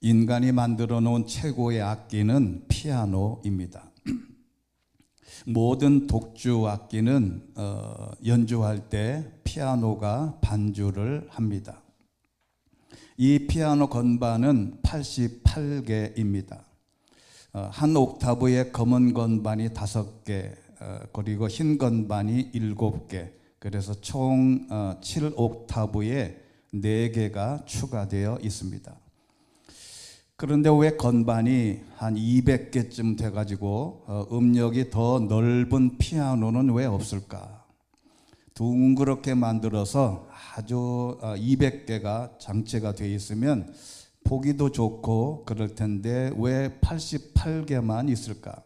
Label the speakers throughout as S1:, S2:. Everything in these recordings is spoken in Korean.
S1: 인간이 만들어 놓은 최고의 악기는 피아노입니다. 모든 독주 악기는 연주할 때 피아노가 반주를 합니다. 이 피아노 건반은 88개입니다. 한 옥타브에 검은 건반이 5개, 그리고 흰 건반이 7개, 그래서 총 7옥타브에 4개가 추가되어 있습니다. 그런데 왜 건반이 한 200개쯤 돼가지고 음역이 더 넓은 피아노는 왜 없을까? 둥그렇게 만들어서 아주 200개가 장치가 되어 있으면 보기도 좋고 그럴 텐데 왜 88개만 있을까?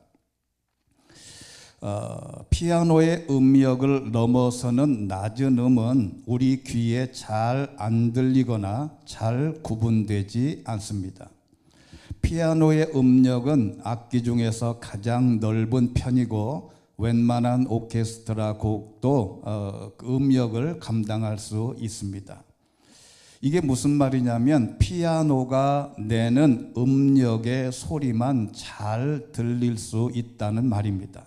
S1: 피아노의 음역을 넘어서는 낮은 음은 우리 귀에 잘 안 들리거나 잘 구분되지 않습니다. 피아노의 음역은 악기 중에서 가장 넓은 편이고 웬만한 오케스트라 곡도 음역을 감당할 수 있습니다. 이게 무슨 말이냐면 피아노가 내는 음역의 소리만 잘 들릴 수 있다는 말입니다.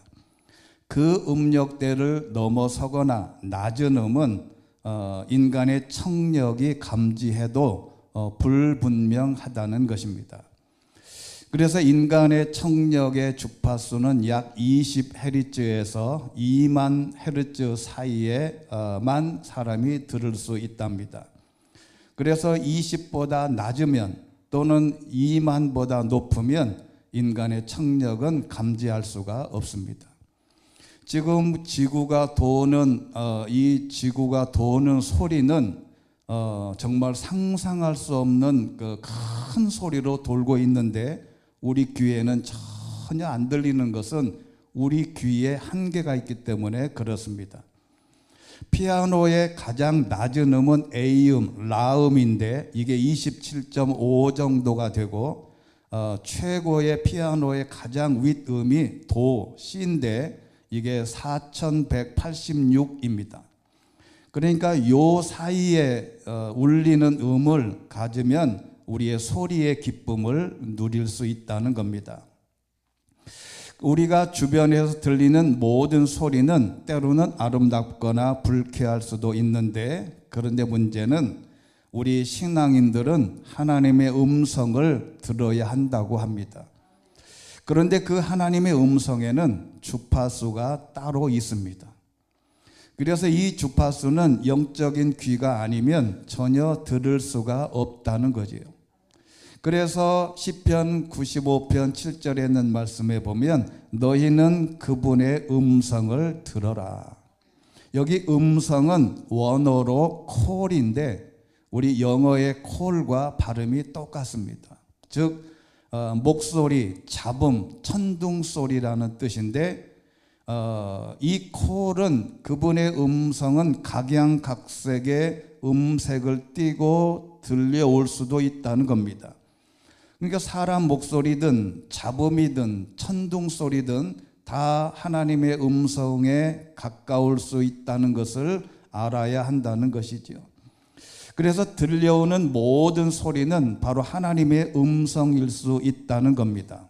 S1: 그 음역대를 넘어서거나 낮은 음은 인간의 청력이 감지해도 불분명하다는 것입니다. 그래서 인간의 청력의 주파수는 약 20Hz에서 2만 Hz 사이에만 사람이 들을 수 있답니다. 그래서 20보다 낮으면 또는 2만보다 높으면 인간의 청력은 감지할 수가 없습니다. 지금 지구가 도는 이 지구가 도는 소리는 정말 상상할 수 없는 그 큰 소리로 돌고 있는데 우리 귀에는 전혀 안 들리는 것은 우리 귀에 한계가 있기 때문에 그렇습니다. 피아노의 가장 낮은 음은 A음, 라음인데 이게 27.5 정도가 되고 최고의 피아노의 가장 윗음이 도, C인데 이게 4186입니다. 그러니까 요 사이에 울리는 음을 가지면 우리의 소리의 기쁨을 누릴 수 있다는 겁니다. 우리가 주변에서 들리는 모든 소리는 때로는 아름답거나 불쾌할 수도 있는데 그런데 문제는 우리 신앙인들은 하나님의 음성을 들어야 한다고 합니다. 그런데 그 하나님의 음성에는 주파수가 따로 있습니다. 그래서 이 주파수는 영적인 귀가 아니면 전혀 들을 수가 없다는 거지요. 그래서 시편 95편 7절에 있는 말씀에 보면 너희는 그분의 음성을 들어라. 여기 음성은 원어로 콜인데 우리 영어의 콜과 발음이 똑같습니다. 즉 목소리, 잡음, 천둥소리라는 뜻인데 이 콜은 그분의 음성은 각양각색의 음색을 띠고 들려올 수도 있다는 겁니다. 그러니까 사람 목소리든 잡음이든 천둥소리든 다 하나님의 음성에 가까울 수 있다는 것을 알아야 한다는 것이죠. 그래서 들려오는 모든 소리는 바로 하나님의 음성일 수 있다는 겁니다.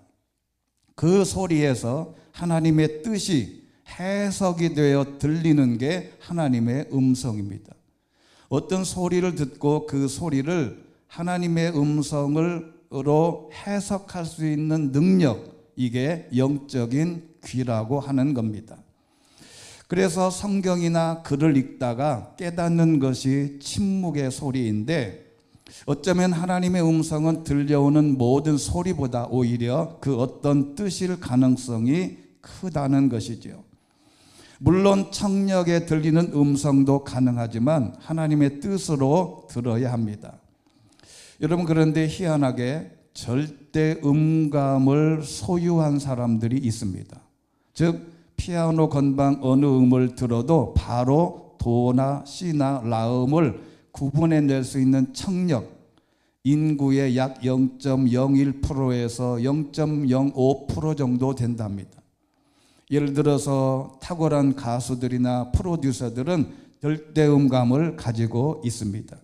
S1: 그 소리에서 하나님의 뜻이 해석이 되어 들리는 게 하나님의 음성입니다. 어떤 소리를 듣고 그 소리를 하나님의 음성으로 해석할 수 있는 능력, 이게 영적인 귀라고 하는 겁니다. 그래서 성경이나 글을 읽다가 깨닫는 것이 침묵의 소리인데 어쩌면 하나님의 음성은 들려오는 모든 소리보다 오히려 그 어떤 뜻일 가능성이 크다는 것이죠. 물론 청력에 들리는 음성도 가능하지만 하나님의 뜻으로 들어야 합니다. 여러분, 그런데 희한하게 절대 음감을 소유한 사람들이 있습니다. 즉 피아노 건반 어느 음을 들어도 바로 도나 C나 라음을 구분해낼 수 있는 청력, 인구의 약 0.01%에서 0.05% 정도 된답니다. 예를 들어서 탁월한 가수들이나 프로듀서들은 절대음감을 가지고 있습니다.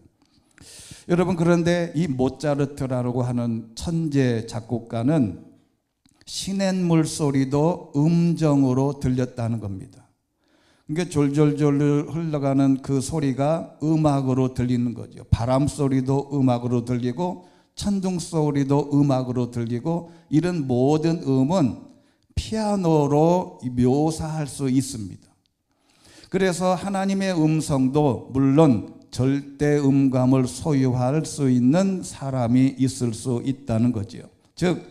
S1: 여러분, 그런데 이 모차르트라고 하는 천재 작곡가는 시냇물 소리도 음정으로 들렸다는 겁니다. 그러니까 졸졸졸 흘러가는 그 소리가 음악으로 들리는 거죠. 바람 소리도 음악으로 들리고 천둥 소리도 음악으로 들리고, 이런 모든 음은 피아노로 묘사할 수 있습니다. 그래서 하나님의 음성도 물론 절대 음감을 소유할 수 있는 사람이 있을 수 있다는 거죠. 즉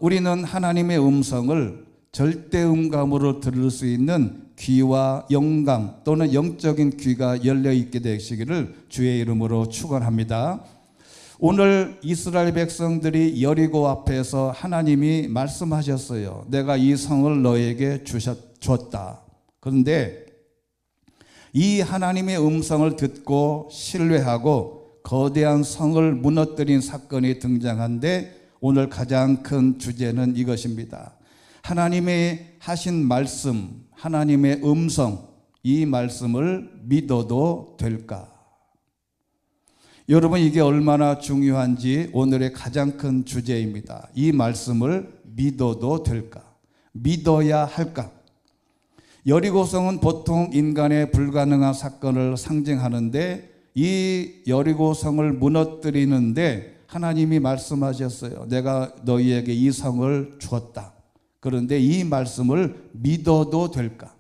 S1: 우리는 하나님의 음성을 절대 음감으로 들을 수 있는 귀와 영감 또는 영적인 귀가 열려 있게 되시기를 주의 이름으로 축원합니다. 오늘 이스라엘 백성들이 여리고 앞에서 하나님이 말씀하셨어요. 내가 이 성을 너에게 줬다. 그런데 이 하나님의 음성을 듣고 신뢰하고 거대한 성을 무너뜨린 사건이 등장한데, 오늘 가장 큰 주제는 이것입니다. 하나님의 하신 말씀, 하나님의 음성, 이 말씀을 믿어도 될까? 여러분, 이게 얼마나 중요한지 오늘의 가장 큰 주제입니다. 이 말씀을 믿어도 될까? 믿어야 할까? 여리고성은 보통 인간의 불가능한 사건을 상징하는데, 이 여리고성을 무너뜨리는데 하나님이 말씀하셨어요. 내가 너희에게 이 성을 주었다. 그런데 이 말씀을 믿어도 될까?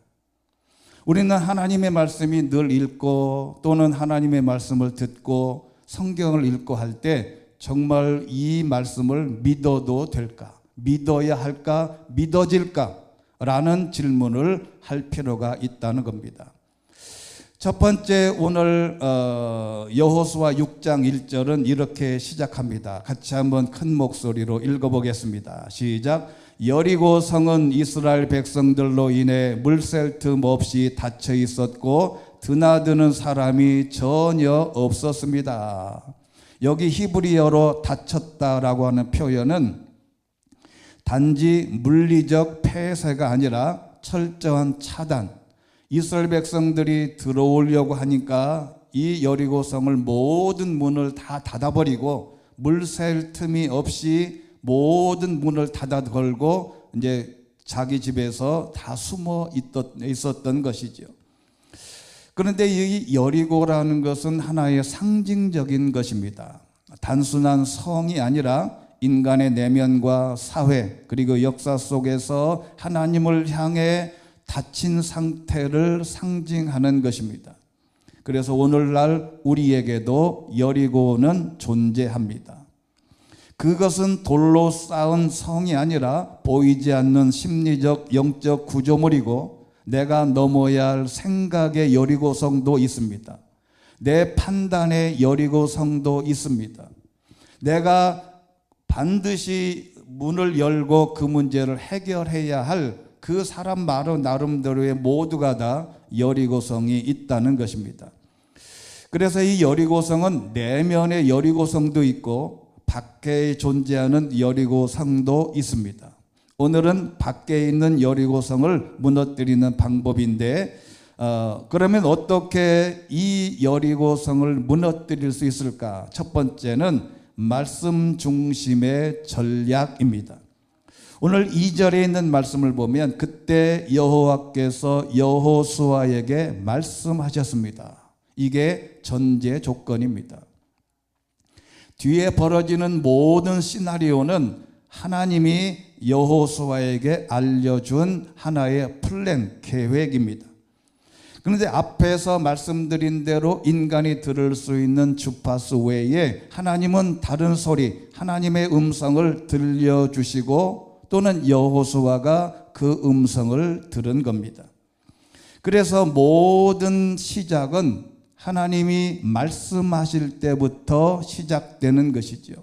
S1: 우리는 하나님의 말씀이 늘 읽고 또는 하나님의 말씀을 듣고 성경을 읽고 할 때 정말 이 말씀을 믿어도 될까? 믿어야 할까? 믿어질까? 라는 질문을 할 필요가 있다는 겁니다. 첫 번째, 오늘 여호수아 6장 1절은 이렇게 시작합니다. 같이 한번 큰 목소리로 읽어보겠습니다. 시작. 여리고 성은 이스라엘 백성들로 인해 물샐 틈 없이 닫혀 있었고 드나드는 사람이 전혀 없었습니다. 여기 히브리어로 닫혔다라고 하는 표현은 단지 물리적 폐쇄가 아니라 철저한 차단. 이스라엘 백성들이 들어오려고 하니까 이 여리고성을 모든 문을 다 닫아버리고 물샐 틈이 없이 모든 문을 닫아 걸고 이제 자기 집에서 다 숨어 있었던 것이죠. 그런데 이 여리고라는 것은 하나의 상징적인 것입니다. 단순한 성이 아니라 인간의 내면과 사회 그리고 역사 속에서 하나님을 향해 닫힌 상태를 상징하는 것입니다. 그래서 오늘날 우리에게도 여리고는 존재합니다. 그것은 돌로 쌓은 성이 아니라 보이지 않는 심리적 영적 구조물이고, 내가 넘어야 할 생각의 여리고성도 있습니다. 내 판단의 여리고성도 있습니다. 내가 반드시 문을 열고 그 문제를 해결해야 할 그 사람 나름대로의 모두가 다 여리고성이 있다는 것입니다. 그래서 이 여리고성은 내면의 여리고성도 있고 밖에 존재하는 여리고성도 있습니다. 오늘은 밖에 있는 여리고성을 무너뜨리는 방법인데, 그러면 어떻게 이 여리고성을 무너뜨릴 수 있을까? 첫 번째는 말씀 중심의 전략입니다. 오늘 2절에 있는 말씀을 보면 그때 여호와께서 여호수아에게 말씀하셨습니다. 이게 전제 조건입니다. 뒤에 벌어지는 모든 시나리오는 하나님이 여호수아에게 알려준 하나의 플랜, 계획입니다. 그런데 앞에서 말씀드린 대로 인간이 들을 수 있는 주파수 외에 하나님은 다른 소리, 하나님의 음성을 들려주시고 또는 여호수아가 그 음성을 들은 겁니다. 그래서 모든 시작은 하나님이 말씀하실 때부터 시작되는 것이죠.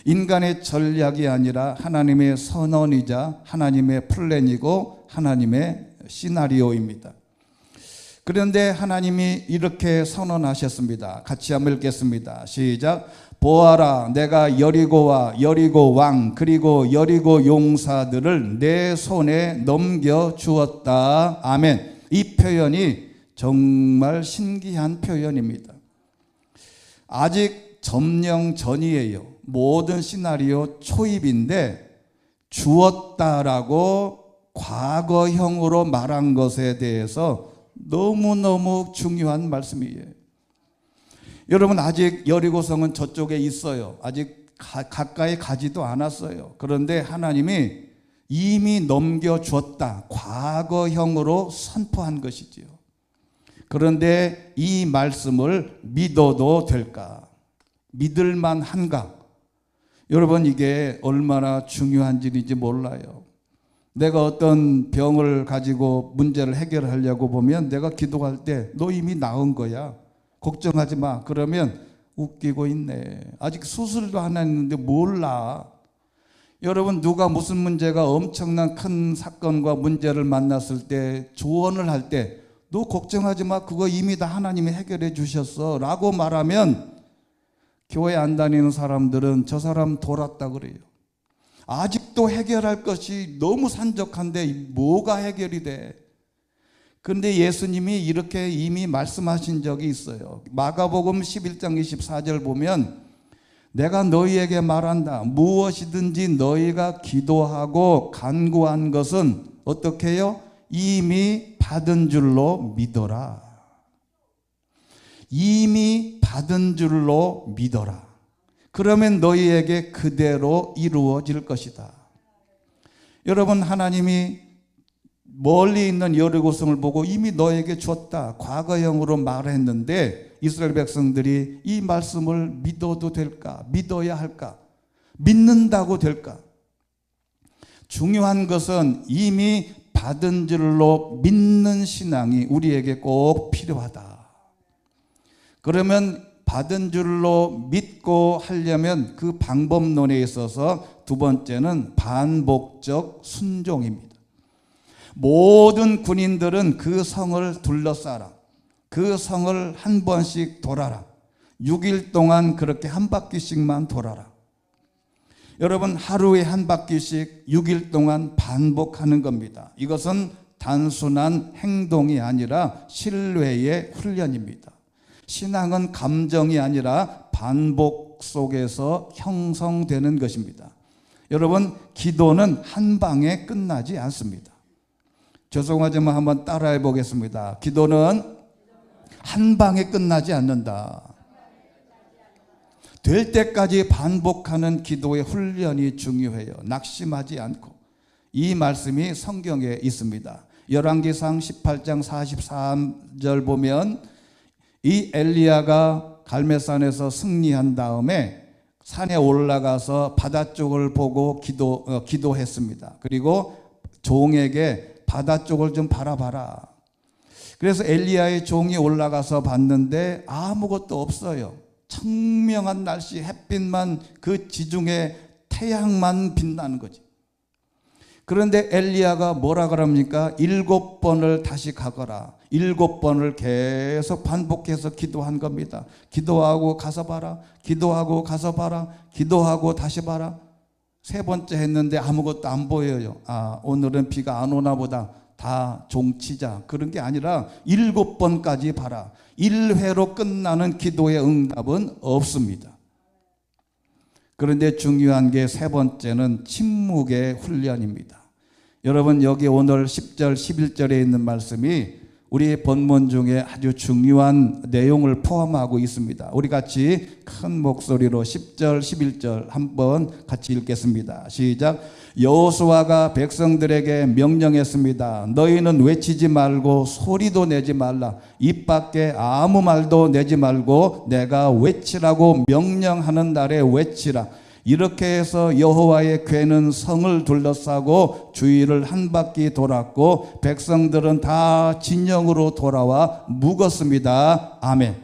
S1: 인간의 전략이 아니라 하나님의 선언이자 하나님의 플랜이고 하나님의 시나리오입니다. 그런데 하나님이 이렇게 선언하셨습니다. 같이 한번 읽겠습니다. 시작. 보아라, 내가 여리고와 여리고 왕 그리고 여리고 용사들을 내 손에 넘겨주었다. 아멘. 이 표현이 정말 신기한 표현입니다. 아직 점령 전이에요. 모든 시나리오 초입인데 주었다라고 과거형으로 말한 것에 대해서 너무너무 중요한 말씀이에요. 여러분, 아직 여리고성은 저쪽에 있어요. 아직 가까이 가지도 않았어요. 그런데 하나님이 이미 넘겨주었다. 과거형으로 선포한 것이지요. 그런데 이 말씀을 믿어도 될까? 믿을만 한가? 여러분, 이게 얼마나 중요한 일인지 몰라요. 내가 어떤 병을 가지고 문제를 해결하려고 보면 내가 기도할 때 너 이미 나은 거야. 걱정하지 마. 그러면 웃기고 있네. 아직 수술도 안 했는데 몰라. 여러분, 누가 무슨 문제가 엄청난 큰 사건과 문제를 만났을 때 조언을 할 때 너 걱정하지 마. 그거 이미 다 하나님이 해결해 주셨어 라고 말하면 교회 안 다니는 사람들은 저 사람 돌았다 그래요. 아직도 해결할 것이 너무 산적한데 뭐가 해결이 돼? 그런데 예수님이 이렇게 이미 말씀하신 적이 있어요. 마가복음 11장 24절 보면 내가 너희에게 말한다. 무엇이든지 너희가 기도하고 간구한 것은 어떻게 해요? 이미 받은 줄로 믿어라. 이미 받은 줄로 믿어라. 그러면 너희에게 그대로 이루어질 것이다. 여러분, 하나님이 멀리 있는 여리고성을 보고 이미 너에게 줬다. 과거형으로 말했는데 이스라엘 백성들이 이 말씀을 믿어도 될까? 믿어야 할까? 믿는다고 될까? 중요한 것은 이미 받은 줄로 믿는 신앙이 우리에게 꼭 필요하다. 그러면 받은 줄로 믿고 하려면 그 방법론에 있어서 두 번째는 반복적 순종입니다. 모든 군인들은 그 성을 둘러싸라. 그 성을 한 번씩 돌아라. 6일 동안 그렇게 한 바퀴씩만 돌아라. 여러분, 하루에 한 바퀴씩 6일 동안 반복하는 겁니다. 이것은 단순한 행동이 아니라 신뢰의 훈련입니다. 신앙은 감정이 아니라 반복 속에서 형성되는 것입니다. 여러분, 기도는 한 방에 끝나지 않습니다. 죄송하지만 한번 따라해 보겠습니다. 기도는 한 방에 끝나지 않는다. 될 때까지 반복하는 기도의 훈련이 중요해요. 낙심하지 않고. 이 말씀이 성경에 있습니다. 열왕기상 18장 43절 보면 이 엘리야가 갈멜산에서 승리한 다음에 산에 올라가서 바다 쪽을 보고 기도했습니다. 그리고 종에게 바다 쪽을 좀 바라봐라. 그래서 엘리야의 종이 올라가서 봤는데 아무것도 없어요. 청명한 날씨, 햇빛만, 그 지중해 태양만 빛나는 거지. 그런데 엘리야가 뭐라 그럽니까? 7번을 다시 가거라. 7번을 계속 반복해서 기도한 겁니다. 기도하고 가서 봐라. 기도하고 가서 봐라. 기도하고 다시 봐라. 세 번째 했는데 아무것도 안 보여요. 아, 오늘은 비가 안 오나 보다. 다 종치자. 그런 게 아니라 7번까지 봐라. 1회로 끝나는 기도의 응답은 없습니다. 그런데 중요한 게 세 번째는 침묵의 훈련입니다. 여러분, 여기 오늘 10절, 11절에 있는 말씀이 우리 본문 중에 아주 중요한 내용을 포함하고 있습니다. 우리 같이 큰 목소리로 10절, 11절 한번 같이 읽겠습니다. 시작. 여호수아가 백성들에게 명령했습니다. 너희는 외치지 말고 소리도 내지 말라. 입 밖에 아무 말도 내지 말고 내가 외치라고 명령하는 날에 외치라. 이렇게 해서 여호와의 궤는 성을 둘러싸고 주위를 한 바퀴 돌았고 백성들은 다 진영으로 돌아와 묵었습니다. 아멘.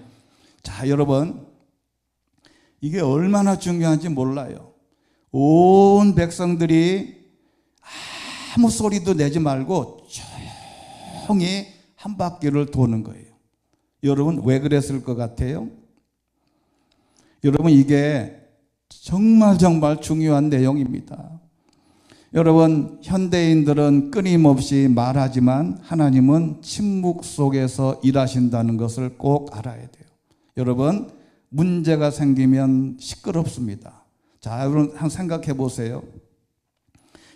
S1: 자, 여러분, 이게 얼마나 중요한지 몰라요. 온 백성들이 아무 소리도 내지 말고 조용히 한 바퀴를 도는 거예요. 여러분, 왜 그랬을 것 같아요? 여러분, 이게 정말 중요한 내용입니다. 여러분, 현대인들은 끊임없이 말하지만 하나님은 침묵 속에서 일하신다는 것을 꼭 알아야 돼요. 여러분, 문제가 생기면 시끄럽습니다. 자, 여러분 한번 생각해 보세요.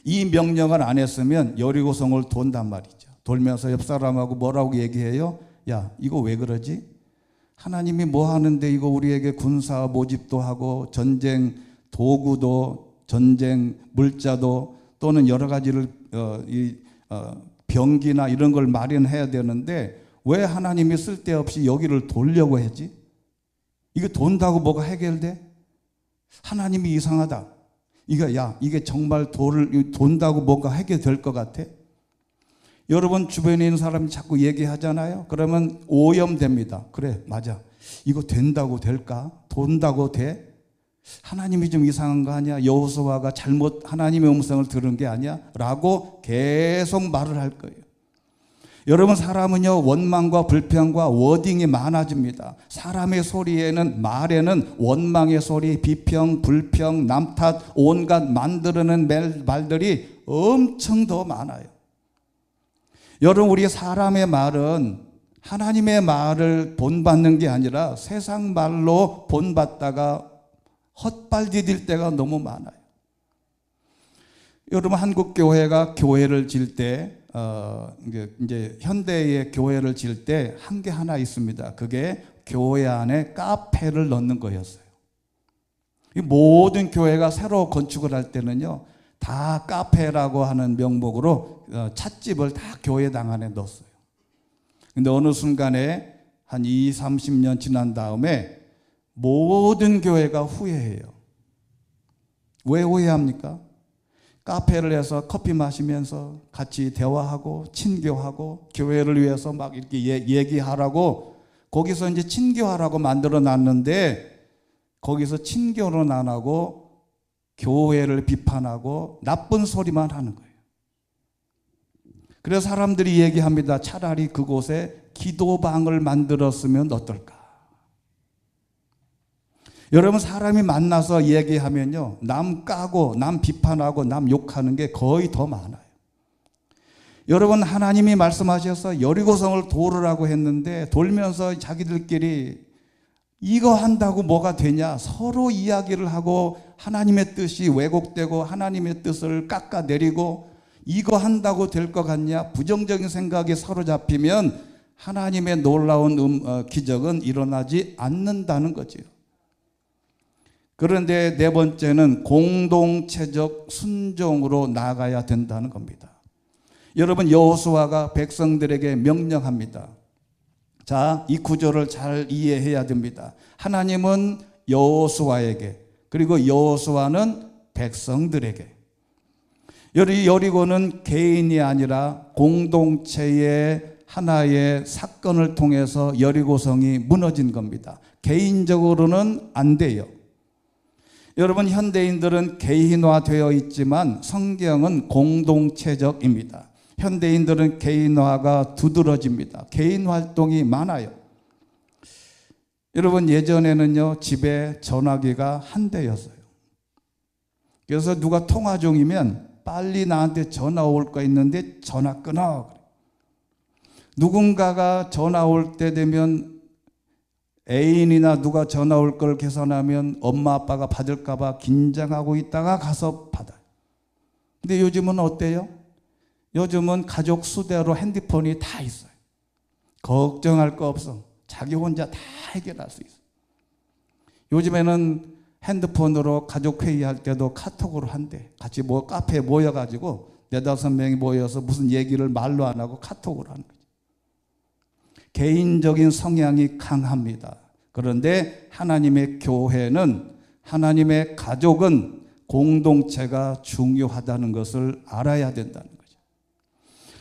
S1: 이 명령을 안 했으면 여리고성을 돈단 말이죠. 돌면서 옆 사람하고 뭐라고 얘기해요? 야, 이거 왜 그러지? 하나님이 뭐 하는데 이거 우리에게 군사 모집도 하고 전쟁 도구도, 전쟁 물자도, 또는 여러 가지를 병기나 이런 걸 마련해야 되는데 왜 하나님이 쓸데없이 여기를 돌려고 하지? 이거 돈다고 뭐가 해결돼? 하나님이 이상하다. 이게 정말 돈다고 뭐가 해결될 것 같아? 여러분 주변에 있는 사람이 자꾸 얘기하잖아요. 그러면 오염됩니다. 그래, 맞아. 이거 된다고 될까? 돈다고 돼? 하나님이 좀 이상한 거 아니야? 여호수아가 잘못 하나님의 음성을 들은 게 아니야? 라고 계속 말을 할 거예요. 여러분, 사람은요, 원망과 불평과 워딩이 많아집니다. 사람의 소리에는, 말에는 원망의 소리, 비평, 불평, 남탓, 온갖 만들어낸 말들이 엄청 더 많아요. 여러분, 우리 사람의 말은 하나님의 말을 본받는 게 아니라 세상 말로 본받다가 헛발디딜 때가 너무 많아요. 여러분, 한국 교회가 교회를 질 때, 이제 현대의 교회를 질 때 한 게 하나 있습니다. 그게 교회 안에 카페를 넣는 거였어요. 이 모든 교회가 새로 건축을 할 때는요, 다 카페라고 하는 명목으로 찻집을 다 교회당 안에 넣었어요. 근데 어느 순간에 한 20, 30년 지난 다음에 모든 교회가 후회해요. 왜 후회합니까? 카페를 해서 커피 마시면서 같이 대화하고 친교하고 교회를 위해서 막 이렇게 얘기하라고 거기서 이제 친교하라고 만들어 놨는데 거기서 친교는 안 하고 교회를 비판하고 나쁜 소리만 하는 거예요. 그래서 사람들이 얘기합니다. 차라리 그곳에 기도방을 만들었으면 어떨까? 여러분, 사람이 만나서 얘기하면요, 남 까고 남 비판하고 남 욕하는 게 거의 더 많아요. 여러분, 하나님이 말씀하셔서 여리고성을 도르라고 했는데 돌면서 자기들끼리 이거 한다고 뭐가 되냐, 서로 이야기를 하고 하나님의 뜻이 왜곡되고 하나님의 뜻을 깎아내리고 이거 한다고 될 것 같냐, 부정적인 생각에 사로잡히면 하나님의 놀라운 기적은 일어나지 않는다는 거지요. 그런데 네 번째는 공동체적 순종으로 나아가야 된다는 겁니다. 여러분, 여호수아가 백성들에게 명령합니다. 자, 이 구절을 잘 이해해야 됩니다. 하나님은 여호수아에게, 그리고 여호수아는 백성들에게. 여리고는 개인이 아니라 공동체의 하나의 사건을 통해서 여리고성이 무너진 겁니다. 개인적으로는 안 돼요. 여러분, 현대인들은 개인화되어 있지만 성경은 공동체적입니다. 현대인들은 개인화가 두드러집니다. 개인 활동이 많아요. 여러분, 예전에는요, 집에 전화기가 한 대였어요. 그래서 누가 통화 중이면 빨리 나한테 전화 올 거 있는데 전화 끊어. 누군가가 전화 올 때 되면 애인이나 누가 전화 올 걸 계산하면 엄마 아빠가 받을까 봐 긴장하고 있다가 가서 받아요. 근데 요즘은 어때요? 요즘은 가족 수대로 핸드폰이 다 있어요. 걱정할 거 없어. 자기 혼자 다 해결할 수 있어요. 요즘에는 핸드폰으로 가족 회의할 때도 카톡으로 한대. 같이 카페에 모여가지고 4-5명이 모여서 무슨 얘기를 말로 안 하고 카톡으로 하는 거죠. 개인적인 성향이 강합니다. 그런데 하나님의 교회는, 하나님의 가족은 공동체가 중요하다는 것을 알아야 된다는 거죠.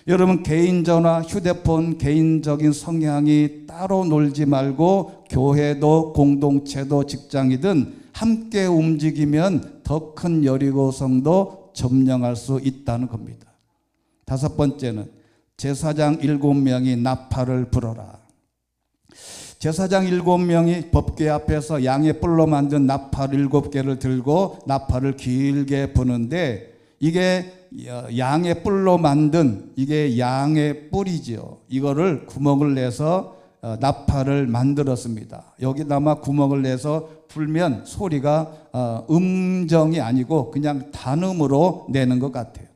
S1: 여러분, 개인 전화, 휴대폰, 개인적인 성향이 따로 놀지 말고 교회도 공동체도 직장이든 함께 움직이면 더 큰 여리고성도 점령할 수 있다는 겁니다. 5번째는 제사장 7명이 나팔을 불어라. 제사장 7명이 법궤 앞에서 양의 뿔로 만든 나팔 7개를 들고 나팔을 길게 부는데, 이게 양의 뿔로 만든, 이게 양의 뿔이지요. 이거를 구멍을 내서 나팔을 만들었습니다. 여기다가 구멍을 내서 불면 소리가 음정이 아니고 그냥 단음으로 내는 것 같아요.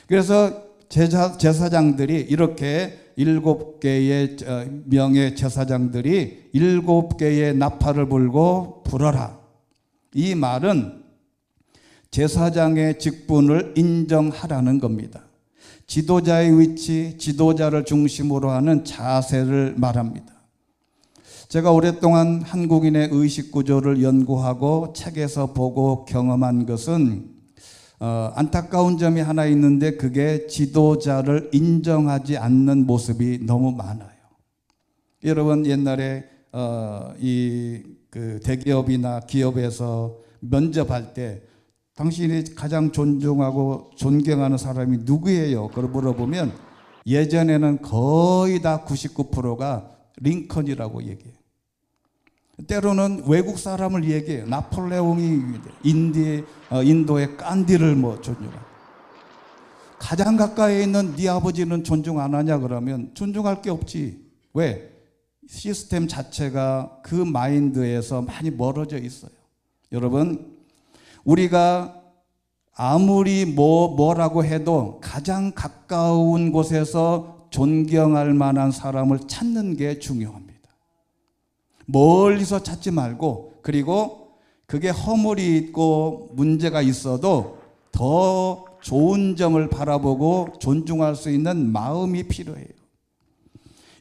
S1: 그래서 제사장들이 이렇게 7개의 명예 제사장들이 7개의 나팔을 불고 불어라. 이 말은 제사장의 직분을 인정하라는 겁니다. 지도자의 위치, 지도자를 중심으로 하는 자세를 말합니다. 제가 오랫동안 한국인의 의식 구조를 연구하고 책에서 보고 경험한 것은 안타까운 점이 하나 있는데 그게 지도자를 인정하지 않는 모습이 너무 많아요. 여러분 옛날에 그 대기업이나 기업에서 면접할 때 당신이 가장 존중하고 존경하는 사람이 누구예요? 그걸 물어보면 예전에는 거의 다 99%가 링컨이라고 얘기해요. 때로는 외국 사람을 얘기해요. 나폴레옹이 인도의 깐디를 존중하고. 가장 가까이 있는 네 아버지는 존중 안 하냐 그러면 존중할 게 없지. 왜? 시스템 자체가 그 마인드에서 많이 멀어져 있어요. 여러분, 우리가 아무리 뭐라고 해도 가장 가까운 곳에서 존경할 만한 사람을 찾는 게 중요합니다. 멀리서 찾지 말고, 그리고 그게 허물이 있고 문제가 있어도 더 좋은 점을 바라보고 존중할 수 있는 마음이 필요해요.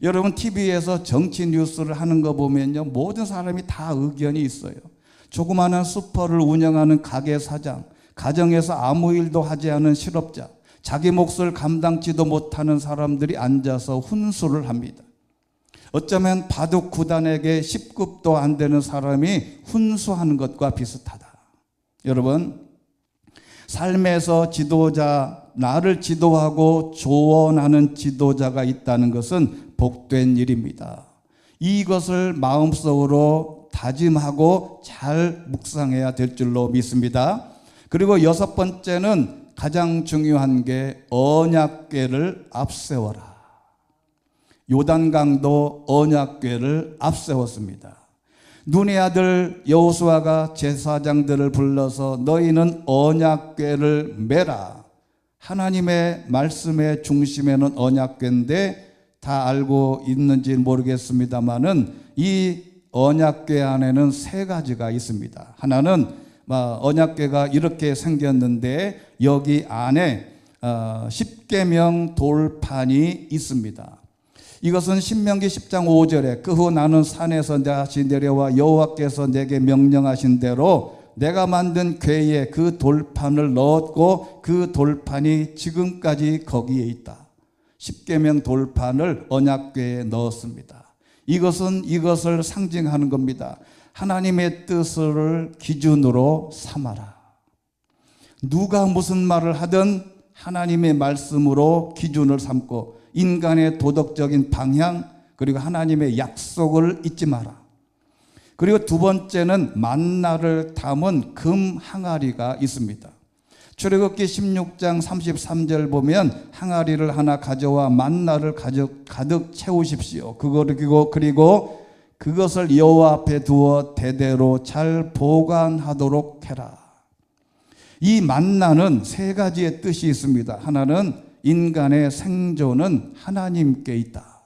S1: 여러분 TV에서 정치 뉴스를 하는 거 보면요, 모든 사람이 다 의견이 있어요. 조그마한 슈퍼를 운영하는 가게 사장, 가정에서 아무 일도 하지 않은 실업자, 자기 몫을 감당지도 못하는 사람들이 앉아서 훈수를 합니다. 어쩌면 바둑 9단에게 10급도 안 되는 사람이 훈수하는 것과 비슷하다. 여러분, 삶에서 지도자, 나를 지도하고 조언하는 지도자가 있다는 것은 복된 일입니다. 이것을 마음속으로 다짐하고 잘 묵상해야 될 줄로 믿습니다. 그리고 6번째는 가장 중요한 게 언약궤를 앞세워라. 요단강도 언약궤를 앞세웠습니다. 눈의 아들 여호수아가 제사장들을 불러서 너희는 언약궤를 메라. 하나님의 말씀의 중심에는 언약궤인데 다 알고 있는지 모르겠습니다만은 이 언약궤 안에는 3가지가 있습니다. 하나는 언약궤가 이렇게 생겼는데 여기 안에 십계명 돌판이 있습니다. 이것은 신명기 10장 5절에 그 후 나는 산에서 다시 내려와 여호와께서 내게 명령하신 대로 내가 만든 궤에 그 돌판을 넣었고 그 돌판이 지금까지 거기에 있다. 십계명 돌판을 언약궤에 넣었습니다. 이것은 이것을 상징하는 겁니다. 하나님의 뜻을 기준으로 삼아라. 누가 무슨 말을 하든 하나님의 말씀으로 기준을 삼고 인간의 도덕적인 방향 그리고 하나님의 약속을 잊지 마라. 그리고 2번째는 만나를 담은 금 항아리가 있습니다. 출애굽기 16장 33절 보면 항아리를 하나 가져와 만나를 가득 채우십시오. 그리고 그것을 여호와 앞에 두어 대대로 잘 보관하도록 해라. 이 만나는 3가지의 뜻이 있습니다. 하나는 인간의 생존은 하나님께 있다.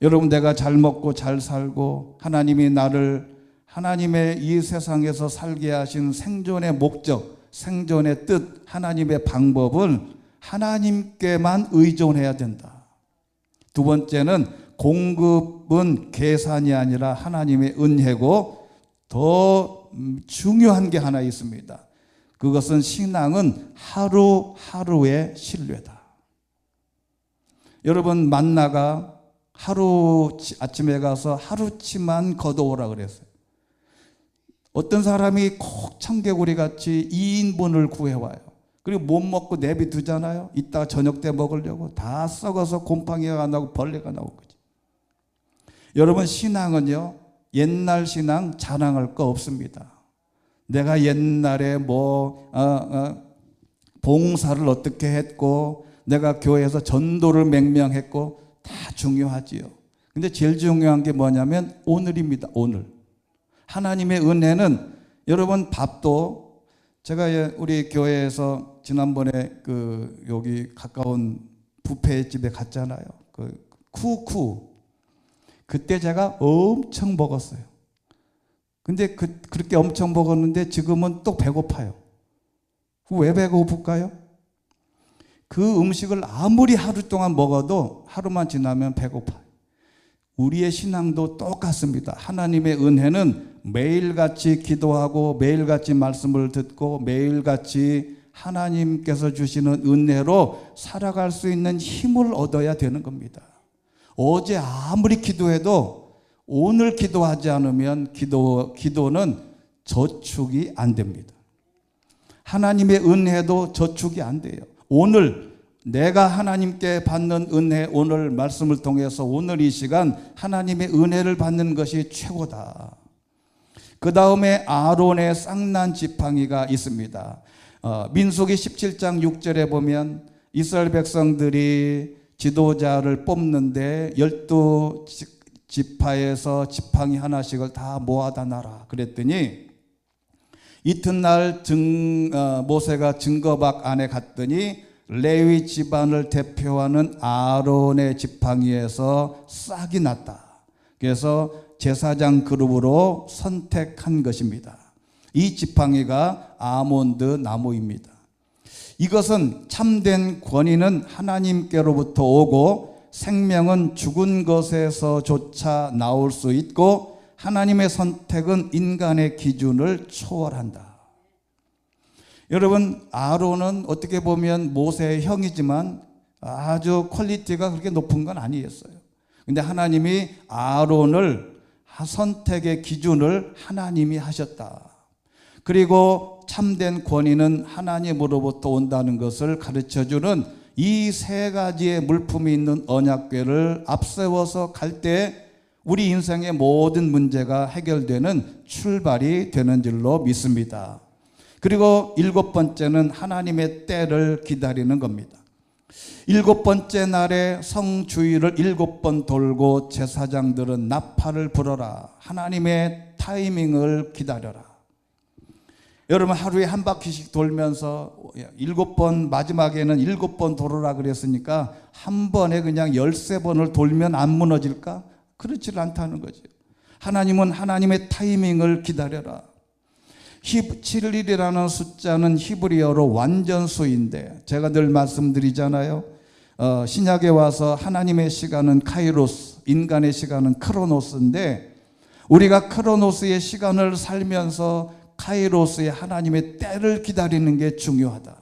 S1: 여러분, 내가 잘 먹고 잘 살고 하나님이 나를 하나님의 이 세상에서 살게 하신 생존의 목적, 생존의 뜻, 하나님의 방법은 하나님께만 의존해야 된다. 2번째는 공급은 계산이 아니라 하나님의 은혜고 더 중요한 게 하나 있습니다. 그것은 신앙은 하루하루의 신뢰다. 여러분, 만나가 하루 아침에 가서 하루치만 걷어오라 그랬어요. 어떤 사람이 꼭 청개구리 같이 2인분을 구해와요. 그리고 못 먹고 내비두잖아요. 이따가 저녁 때 먹으려고 다 썩어서 곰팡이가 나고 벌레가 나오고. 여러분, 신앙은요, 옛날 신앙 자랑할 거 없습니다. 내가 옛날에 봉사를 어떻게 했고 내가 교회에서 전도를 맹명했고 다 중요하지요. 근데 제일 중요한 게 뭐냐면 오늘입니다. 오늘. 하나님의 은혜는 여러분 밥도 제가 우리 교회에서 지난번에 여기 가까운 뷔페 집에 갔잖아요. 쿠쿠. 그때 제가 엄청 먹었어요. 근데 그렇게 엄청 먹었는데 지금은 또 배고파요. 왜 배고플까요? 그 음식을 아무리 하루 동안 먹어도 하루만 지나면 배고파요. 우리의 신앙도 똑같습니다. 하나님의 은혜는 매일같이 기도하고 매일같이 말씀을 듣고 매일같이 하나님께서 주시는 은혜로 살아갈 수 있는 힘을 얻어야 되는 겁니다. 어제 아무리 기도해도 오늘 기도하지 않으면 기도는 저축이 안 됩니다. 하나님의 은혜도 저축이 안 돼요. 오늘 내가 하나님께 받는 은혜, 오늘 말씀을 통해서 오늘 이 시간 하나님의 은혜를 받는 것이 최고다. 그 다음에 아론의 쌍난 지팡이가 있습니다. 민수기 17장 6절에 보면 이스라엘 백성들이 지도자를 뽑는데 12지파에서 지팡이 하나씩을 다 모아다 놔라 그랬더니 이튿날 모세가 증거박 안에 갔더니 레위 집안을 대표하는 아론의 지팡이에서 싹이 났다. 그래서 제사장 그룹으로 선택한 것입니다. 이 지팡이가 아몬드 나무입니다. 이것은 참된 권위는 하나님께로부터 오고 생명은 죽은 것에서조차 나올 수 있고 하나님의 선택은 인간의 기준을 초월한다. 여러분, 아론은 어떻게 보면 모세의 형이지만 아주 퀄리티가 그렇게 높은 건 아니었어요. 근데 하나님이 아론을 선택의 기준을 하나님이 하셨다. 그리고 참된 권위는 하나님으로부터 온다는 것을 가르쳐주는 이 세 가지의 물품이 있는 언약궤를 앞세워서 갈 때 우리 인생의 모든 문제가 해결되는 출발이 되는 줄로 믿습니다. 그리고 7번째는 하나님의 때를 기다리는 겁니다. 7번째 날에 성주의를 7번 돌고 제사장들은 나팔을 불어라. 하나님의 타이밍을 기다려라. 여러분, 하루에 한 바퀴씩 돌면서 7번, 마지막에는 7번 돌으라 그랬으니까 한 번에 그냥 13번을 돌면 안 무너질까? 그렇지 않다는 거죠. 하나님은 하나님의 타이밍을 기다려라. 7일이라는 숫자는 히브리어로 완전수인데 제가 늘 말씀드리잖아요. 신약에 와서 하나님의 시간은 카이로스, 인간의 시간은 크로노스인데 우리가 크로노스의 시간을 살면서 카이로스의 하나님의 때를 기다리는 게 중요하다.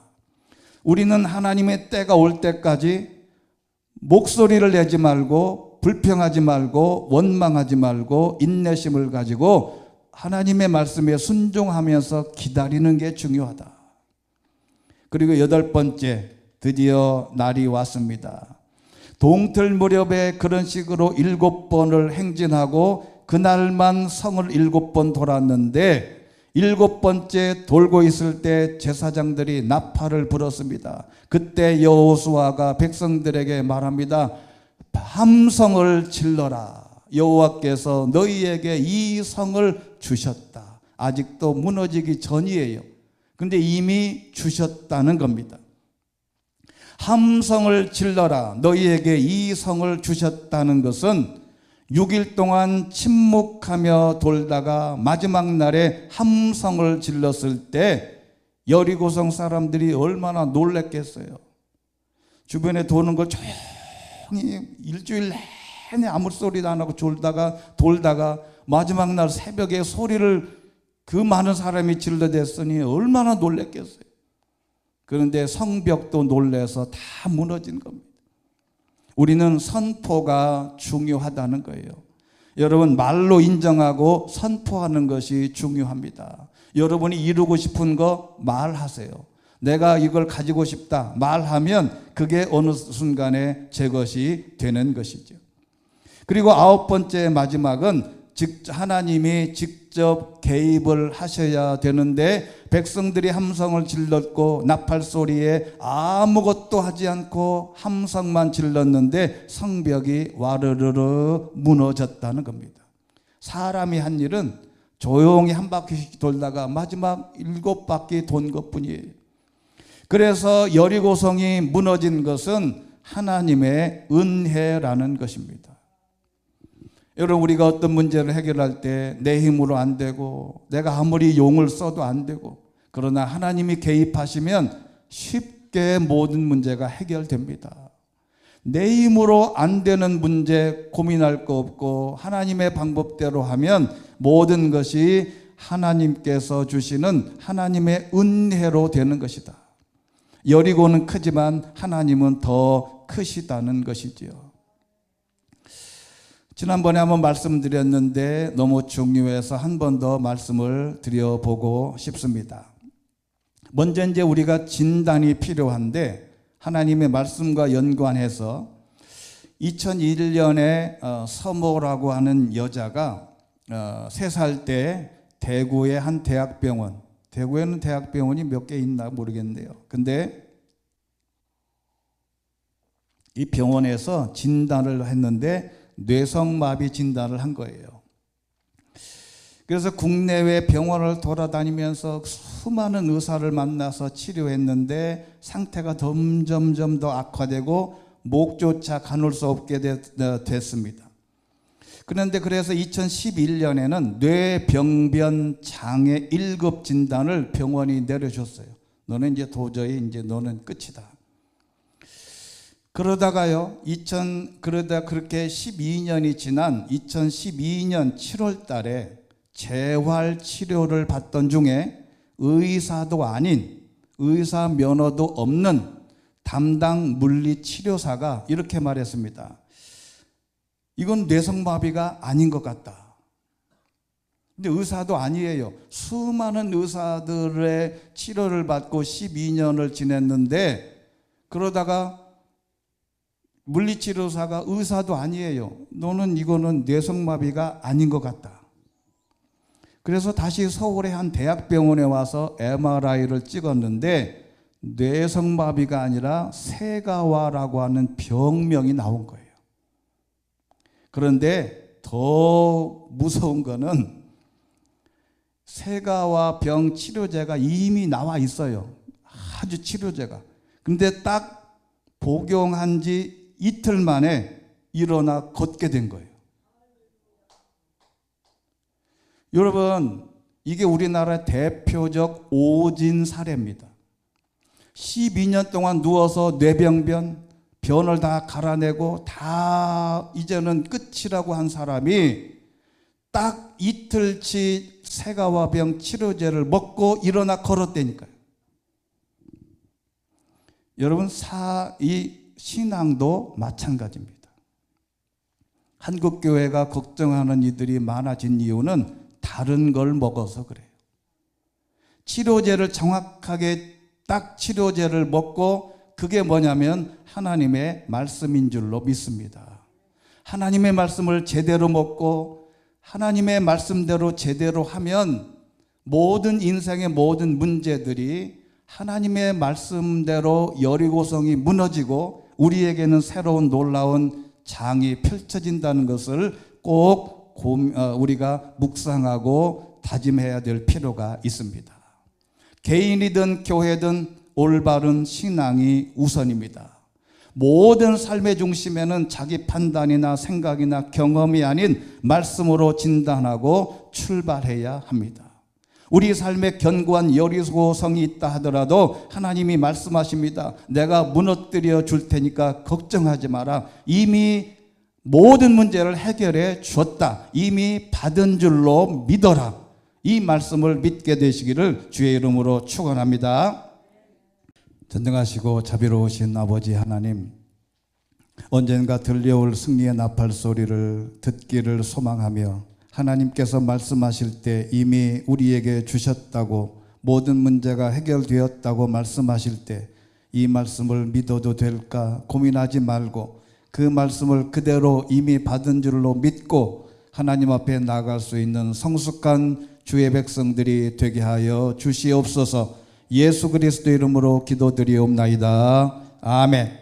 S1: 우리는 하나님의 때가 올 때까지 목소리를 내지 말고 불평하지 말고 원망하지 말고 인내심을 가지고 하나님의 말씀에 순종하면서 기다리는 게 중요하다. 그리고 8번째, 드디어 날이 왔습니다. 동틀 무렵에 그런 식으로 7번을 행진하고 그날만 성을 7번 돌았는데 7번째 돌고 있을 때 제사장들이 나팔을 불었습니다. 그때 여호수아가 백성들에게 말합니다. 함성을 질러라. 여호와께서 너희에게 이 성을 주셨다. 아직도 무너지기 전이에요. 근데 이미 주셨다는 겁니다. 함성을 질러라. 너희에게 이 성을 주셨다는 것은 6일 동안 침묵하며 돌다가 마지막 날에 함성을 질렀을 때 여리고성 사람들이 얼마나 놀랬겠어요. 주변에 도는 걸 조용히 일주일 내내 아무 소리도 안 하고 돌다가 마지막 날 새벽에 소리를 그 많은 사람이 질러댔으니 얼마나 놀랬겠어요. 그런데 성벽도 놀래서 다 무너진 겁니다. 우리는 선포가 중요하다는 거예요. 여러분, 말로 인정하고 선포하는 것이 중요합니다. 여러분이 이루고 싶은 거 말하세요. 내가 이걸 가지고 싶다 말하면 그게 어느 순간에 제 것이 되는 것이죠. 그리고 9번째 마지막은 하나님이 직접 직접 개입을 하셔야 되는데 백성들이 함성을 질렀고 나팔 소리에 아무것도 하지 않고 함성만 질렀는데 성벽이 와르르르 무너졌다는 겁니다. 사람이 한 일은 조용히 한 바퀴씩 돌다가 마지막 7바퀴 돈 것뿐이에요. 그래서 여리고성이 무너진 것은 하나님의 은혜라는 것입니다. 여러분, 우리가 어떤 문제를 해결할 때 내 힘으로 안 되고 내가 아무리 용을 써도 안 되고, 그러나 하나님이 개입하시면 쉽게 모든 문제가 해결됩니다. 내 힘으로 안 되는 문제 고민할 거 없고 하나님의 방법대로 하면 모든 것이 하나님께서 주시는 하나님의 은혜로 되는 것이다. 여리고는 크지만 하나님은 더 크시다는 것이지요. 지난번에 한번 말씀드렸는데 너무 중요해서 한 번 더 말씀을 드려보고 싶습니다. 먼저 이제 우리가 진단이 필요한데, 하나님의 말씀과 연관해서 2001년에 서모라고 하는 여자가 3살 때 대구의 한 대학병원, 대구에는 대학병원이 몇 개 있나 모르겠네요. 근데 이 병원에서 진단을 했는데 뇌성마비 진단을 한 거예요. 그래서 국내외 병원을 돌아다니면서 수많은 의사를 만나서 치료했는데 상태가 점점 더 악화되고 목조차 가눌 수 없게 됐습니다. 그런데 그래서 2011년에는 뇌병변 장애 1급 진단을 병원이 내려줬어요. 너는 이제 도저히 너는 끝이다. 그러다가요, 그러다 그렇게 12년이 지난 2012년 7월 달에 재활 치료를 받던 중에 의사도 아닌, 의사 면허도 없는 담당 물리치료사가 이렇게 말했습니다. 이건 뇌성마비가 아닌 것 같다. 근데 의사도 아니에요. 수많은 의사들의 치료를 받고 12년을 지냈는데, 그러다가 물리치료사가 의사도 아니에요. 너는 이거는 뇌성마비가 아닌 것 같다. 그래서 다시 서울의 한 대학병원에 와서 MRI를 찍었는데 뇌성마비가 아니라 세가와라고 하는 병명이 나온 거예요. 그런데 더 무서운 거는 세가와 병 치료제가 이미 나와 있어요. 아주 치료제가. 근데 딱 복용한 지 이틀 만에 일어나 걷게 된 거예요. 여러분, 이게 우리나라의 대표적 오진 사례입니다. 12년 동안 누워서 뇌병변, 변을 다 갈아내고 다 이제는 끝이라고 한 사람이 딱 이틀치 세가와병 치료제를 먹고 일어나 걸었다니까요. 여러분, 이 신앙도 마찬가지입니다. 한국교회가 걱정하는 이들이 많아진 이유는 다른 걸 먹어서 그래요. 치료제를 정확하게 딱 치료제를 먹고, 그게 뭐냐면 하나님의 말씀인 줄로 믿습니다. 하나님의 말씀을 제대로 먹고 하나님의 말씀대로 제대로 하면 모든 인생의 모든 문제들이 하나님의 말씀대로 여리고성이 무너지고 우리에게는 새로운 놀라운 장이 펼쳐진다는 것을 꼭 우리가 묵상하고 다짐해야 될 필요가 있습니다. 개인이든 교회든 올바른 신앙이 우선입니다. 모든 삶의 중심에는 자기 판단이나 생각이나 경험이 아닌 말씀으로 진단하고 출발해야 합니다. 우리 삶에 견고한 여리고성이 있다 하더라도 하나님이 말씀하십니다. 내가 무너뜨려 줄 테니까 걱정하지 마라. 이미 모든 문제를 해결해 줬다. 이미 받은 줄로 믿어라. 이 말씀을 믿게 되시기를 주의 이름으로 축원합니다. 전능하시고 자비로우신 아버지 하나님, 언젠가 들려올 승리의 나팔 소리를 듣기를 소망하며 하나님께서 말씀하실 때 이미 우리에게 주셨다고, 모든 문제가 해결되었다고 말씀하실 때 이 말씀을 믿어도 될까 고민하지 말고 그 말씀을 그대로 이미 받은 줄로 믿고 하나님 앞에 나갈 수 있는 성숙한 주의 백성들이 되게 하여 주시옵소서. 예수 그리스도 이름으로 기도드리옵나이다. 아멘.